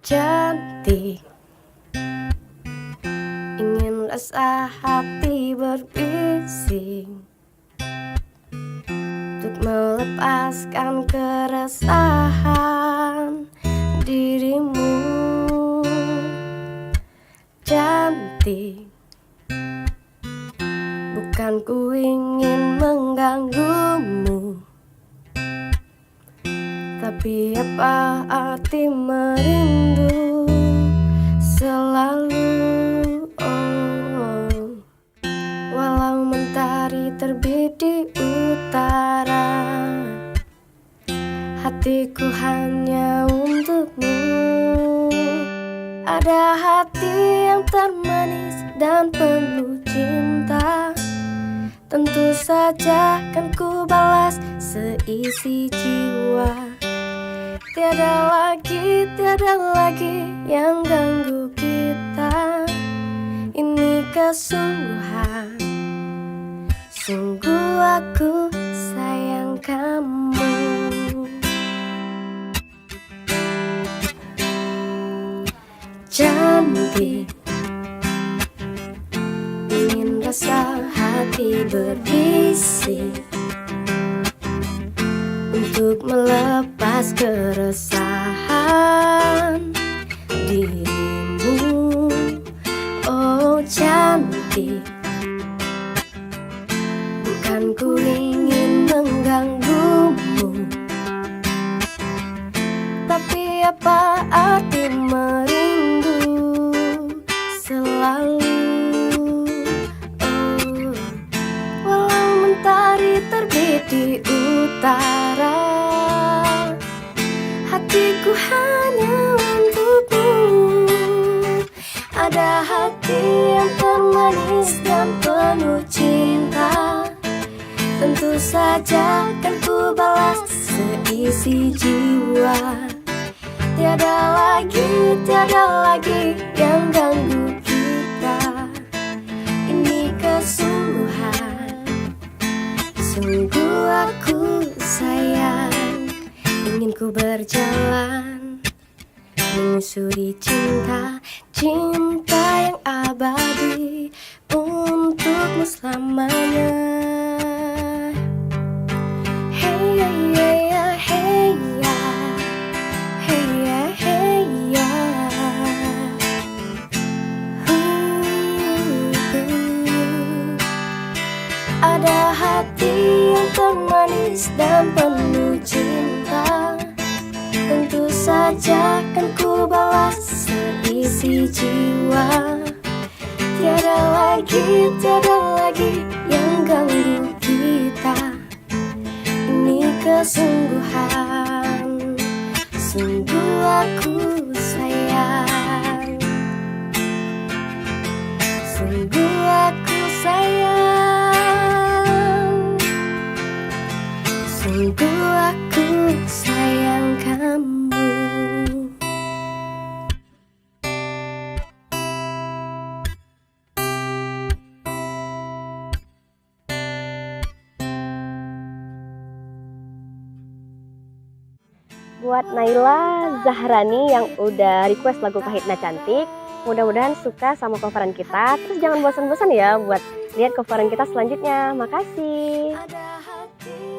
cantik, ingin rasa hati berbisik untuk melepaskan keresahan dirimu. Cantik, bukan ku ingin mengganggumu, tapi apa arti merindu selalu? Walau mentari terbit di utara, hatiku hanya untukmu. Ada hati yang termanis dan penuh cinta, tentu saja kan ku balas seisi jiwa. Tiada lagi yang ganggu kita. Ini kesungguhan, sungguh aku sayang kamu. Cantik, ingin rasa hati berbisik untuk melepas keresahan dirimu. Oh cantik, bukan ku ingin mengganggumu, tapi apa arti merindu selalu? Walau mentari terbit di utara, hatiku hanya untukmu. Ada hati yang termanis dan penuh cinta, tentu saja kan ku balas seisi jiwa. Tiada lagi yang ganggu kita. Ini kesungguhan, sungguh aku sayang. Ingin ku berjalan menyusuri cinta yang abadi untukmu selamanya. Hey ya, hey ya, hey ya, hey ya, hey ya. Ada hati yang termanis dan penuh cinta, tentu saja kan ku balas seisi jiwa. Tiada lagi yang ganggu kita. Ini kesungguhan, sungguh aku sayang. Sungguh aku sayang. Sungguh aku sayang kamu. Buat Naila Zahrani yang udah request lagu Kahitna Cantik, mudah-mudahan suka sama coveran kita. Terus jangan bosan-bosan ya buat lihat coveran kita selanjutnya. Makasih. Ada hati